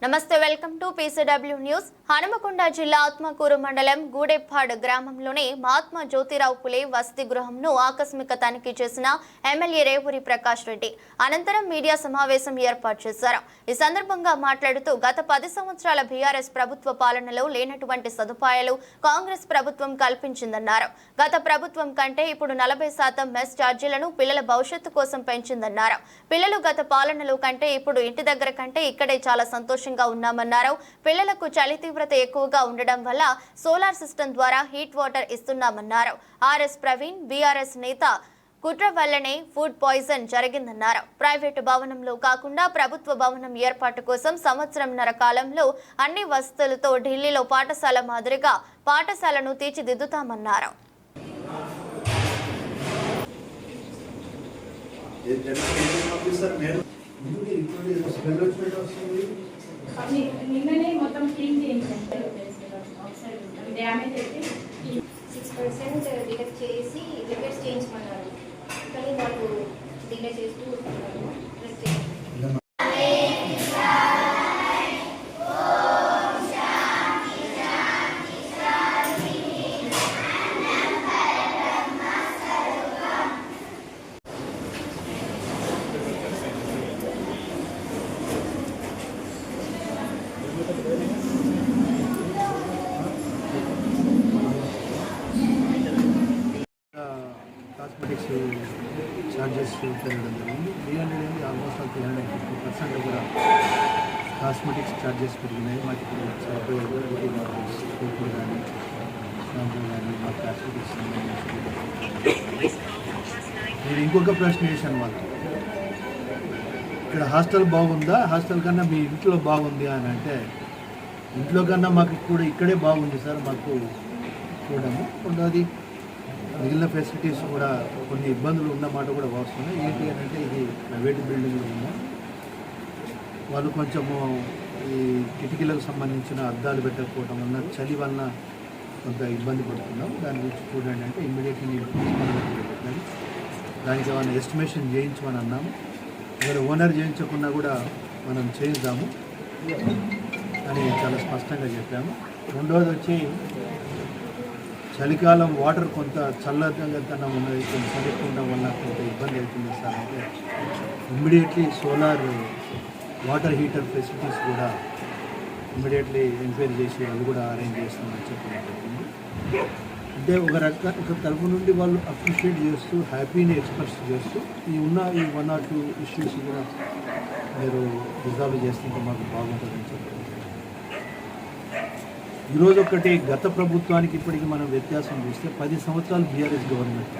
నమస్తే welcome to PCW news. Hanamkonda జిల్లా ఆత్మకూరు మండలం గూడెప్పాడ్ గ్రామంలోని మహాత్మా జ్యోతిరావు పులే వసతి గృహంను ఆకస్మిక తనిఖీ చేసిన ఎమ్మెల్యే రేవూరి ప్రకాష్ రెడ్డి అనంతరం మీడియా సమావేశం ఏర్పాటు చేశారు. ఈ సందర్భంగా మాట్లాడుతూ గత 10 సంవత్సరాల బీఆర్ఎస్ ప్రభుత్వ పాలనలో లేనటువంటి సదుపాయాలు కాంగ్రెస్ ప్రభుత్వం కల్పించిందన్నారు. గత ప్రభుత్వం కంటే ఇప్పుడు 40% మెస్ ఛార్జీలను పిల్లల భవిష్యత్తు కోసం పెంచిందన్నారు. పిల్లలు గత పాలనలో కంటే ఇప్పుడు ఇంటి దగ్గర కంటే ఇక్కడే చాలా సంతోషంగా ఉన్నామన్నారు. పిల్లలకు చలి తీవ్రత ఎక్కువగా ఉండడం వల్ల సోలార్ సిస్టమ్ ద్వారా హీట్ వాటర్ ఇస్తున్నామన్నారు. ఆర్ఎస్ ప్రవీణ్ బీఆర్ఎస్ నేత కుట్ర వల్లనే ఫుడ్ పాయిజన్ జరిగిందన్నారు. ప్రైవేటు భవనంలో కాకుండా ప్రభుత్వ భవనం ఏర్పాటు కోసం సంవత్సరంన్నర కాలంలో అన్ని వసతులతో ఢిల్లీలో పాఠశాల మాదిరిగా పాఠశాలను తీర్చిదిద్దుతామన్నారు. నిన్ననే మొత్తం క్లీన్ చేయించాను. డ్యామేజ్ అయితే 6% డిడక్ట్ చేసి రిపేర్స్ చేయించమన్నారు. కానీ వాళ్ళు డిలే చేస్తూ ఉంటున్నారు. కాస్మెటిక్స్ ఛార్జెస్ పెరగడం జరిగింది. 300 నుండి ఆల్మోస్ట్ 350% కూడా కాస్మెటిక్స్ ఛార్జెస్ పెరిగినాయి. మాకు సోపు కానీ షాంపూ కానీ మా కాస్మెటిక్స్ నేను ఇంకొక ప్రశ్న వేశాను వాళ్ళు, ఇక్కడ హాస్టల్ బాగుందా, హాస్టల్ కన్నా మీ ఇంట్లో బాగుంది అని అంటే, ఇంట్లో కన్నా మాకు కూడా ఇక్కడే బాగుంది సార్ మాకు చూడము. రెండోది మిగిలిన ఫెసిలిటీస్ కూడా కొన్ని ఇబ్బందులు ఉన్నమాట కూడా వస్తున్నాయి. ఏంటి అని అంటే ఇది ప్రైవేట్ బిల్డింగ్లో ఉంది. వాళ్ళు కొంచెము ఈ కిటికీలకు సంబంధించిన అద్దాలు పెట్టకపోవడం వల్ల చలి వలన కొంత ఇబ్బంది పడుతున్నాం. దాని గురించి చూడండి అంటే ఇమ్మీడియట్లీ నేను పెట్టాను. దానికి ఏమైనా ఎస్టిమేషన్ చేయించమని అన్నాము. ఒకవేళ ఓనర్ చేయించకుండా కూడా మనం చేయిద్దాము అని చాలా స్పష్టంగా చెప్పాము. రెండవది వచ్చి చలికాలం వాటర్ కొంత చల్లదనం ఉన్నది, కొంచెం చలికుండా వల్ల కొంత ఇబ్బంది అవుతుంది సార్ అంటే immediately solar water heater facilities కూడా ఇమ్మీడియట్లీ ఎంక్వైరీ చేసి అది కూడా అరేంజ్ చేస్తామని చెప్పడం జరిగింది. అంటే ఒక తరపు నుండి వాళ్ళు అప్రిషియేట్ చేస్తూ హ్యాపీని ఎక్స్ప్రెస్ చేస్తూ ఈ 1 or 2 ఇష్యూస్ కూడా మీరు రిజాల్వ్ చేస్తుంటే మాకు బాగుంటుందని చెప్పారు. ఈరోజు ఒకటి గత ప్రభుత్వానికి ఇప్పటికి మనం వ్యత్యాసం చూస్తే 10 సంవత్సరాలు బీఆర్ఎస్ గవర్నమెంట్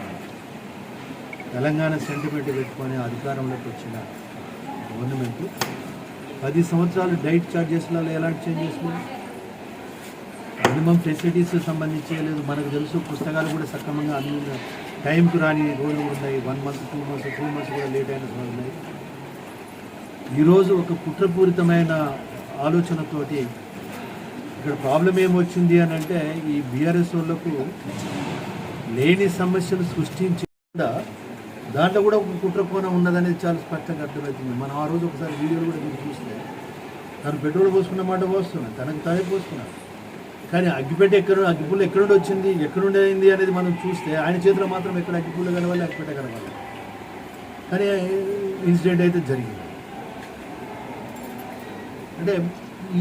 తెలంగాణ సెంటిమెంట్ పెట్టుకొని అధికారంలోకి వచ్చిన గవర్నమెంట్ 10 సంవత్సరాలు డైట్ ఛార్జెస్లలో ఎలాంటి చేంజెస్ లేదు, మినిమం ఫెసిలిటీస్ సంబంధించి లేదు. మనకు తెలుసు పుస్తకాలు కూడా సక్రమంగా అన్ని టైంకు రాని రోజులు ఉన్నాయి. 1 month 2 months 3 months కూడా లేట్ అయిన రోజులు ఉన్నాయి. ఈరోజు ఒక కుట్రపూరితమైన ఆలోచనతోటి ఇక్కడ ప్రాబ్లం ఏమొచ్చింది అని అంటే, ఈ బీఆర్ఎస్ వాళ్ళకు లేని సమస్యలు సృష్టించి కూడా దాంట్లో కూడా ఒక కుట్రకోణం ఉన్నదనేది చాలా స్పష్టంగా అర్థమవుతుంది. మనం ఆ రోజు ఒకసారి వీడియోలు కూడా మీరు చూస్తే తను పెట్రోల్ పోసుకున్న మాట పోస్తున్నాడు, తనకు తానే పోసుకున్నాడు. కానీ అగ్గిపుల్ల ఎక్కడుండి వచ్చింది, ఎక్కడుండి అయింది అనేది మనం చూస్తే ఆయన చేతిలో మాత్రం ఎక్కడ అగ్గిపుల్ల కలవాలి, అగ్గిపెట్ట కలవాలి. కానీ ఇన్సిడెంట్ అయితే జరిగింది. అంటే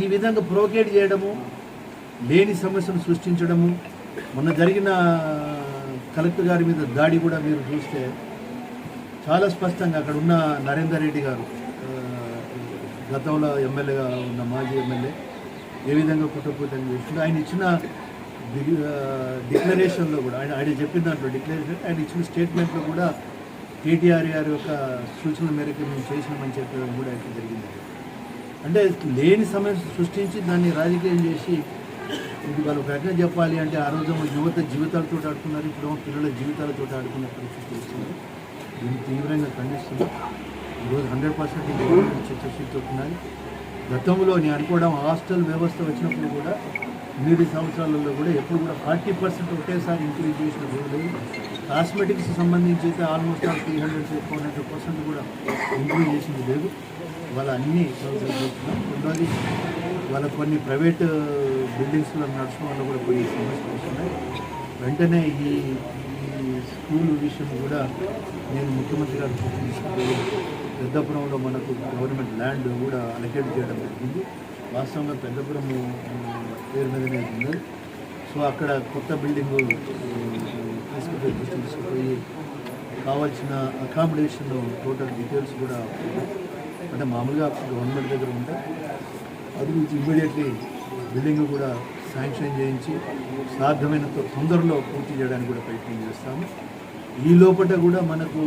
ఈ విధంగా ప్రొవోకేట్ చేయడము, లేని సమస్యను సృష్టించడము, మొన్న జరిగిన కలెక్టర్ గారి మీద దాడి కూడా మీరు చూస్తే చాలా స్పష్టంగా అక్కడ ఉన్న నరేందర్ రెడ్డి గారు గతంలో ఎమ్మెల్యేగా ఉన్న మాజీ ఎమ్మెల్యే ఏ విధంగా కుట్రపూరితంగా చేస్తుంది. ఆయన ఇచ్చిన డిక్లరేషన్లో కూడా ఆయన చెప్పిన దాంట్లో డిక్లరేషన్, ఆయన ఇచ్చిన స్టేట్మెంట్లో కూడా కేటీఆర్ గారి యొక్క సూచనల మేరకు మేము చేసినామని చెప్పడం కూడా అయితే జరిగింది. అంటే లేని సమస్య సృష్టించి దాన్ని రాజకీయం చేసి ఇది వాళ్ళు ప్రకటన చెప్పాలి అంటే ఆ రోజు యువత జీవితాలతో ఆడుకున్నారు, ఇప్పుడు పిల్లల జీవితాలతో ఆడుకునే పరిస్థితి వస్తుంది. దీన్ని తీవ్రంగా ఖండిస్తున్నాం. ఈరోజు 100% గవర్నమెంట్ చర్చశీలుతున్నారు. గతంలో నేను అనుకోవడం హాస్టల్ వ్యవస్థ వచ్చినప్పుడు కూడా 8 సంవత్సరాలలో కూడా ఎప్పుడు కూడా 40% ఒకేసారి ఇంక్రీజ్ చేసిన రోజులు. కాస్మెటిక్స్ సంబంధించి అయితే ఆల్మోస్ట్ 300-400% కూడా ఇంక్రీజ్ చేసింది లేదు. వాళ్ళ అన్ని సౌకర్యాలు చూస్తున్నాం. రెండోది వాళ్ళ కొన్ని ప్రైవేట్ బిల్డింగ్స్లో నడచడం వల్ల కూడా కొన్ని సమస్యలు వస్తున్నాయి. వెంటనే ఈ స్కూల్ విషయం కూడా నేను ముఖ్యమంత్రి గారు తీసుకుపోయి పెద్దపురంలో మనకు గవర్నమెంట్ ల్యాండ్ కూడా అలకేట్ చేయడం జరిగింది. వాస్తవంగా పెద్దపురం పేరు మీదనే ఉంది. సో అక్కడ కొత్త బిల్డింగ్ తీసుకుపోయి కావాల్సిన అకామిడేషన్ టోటల్ డీటెయిల్స్ కూడా అంటే మామూలుగా గవర్నమెంట్ దగ్గర ఉంటాయి. అది గురించి ఇమ్మీడియట్లీ బిల్డింగ్ కూడా శాంక్షన్ చేయించి సాధ్యమైనంత తొందరలో పూర్తి చేయడానికి కూడా ప్రయత్నం చేస్తాము. ఈ లోపల కూడా మనకు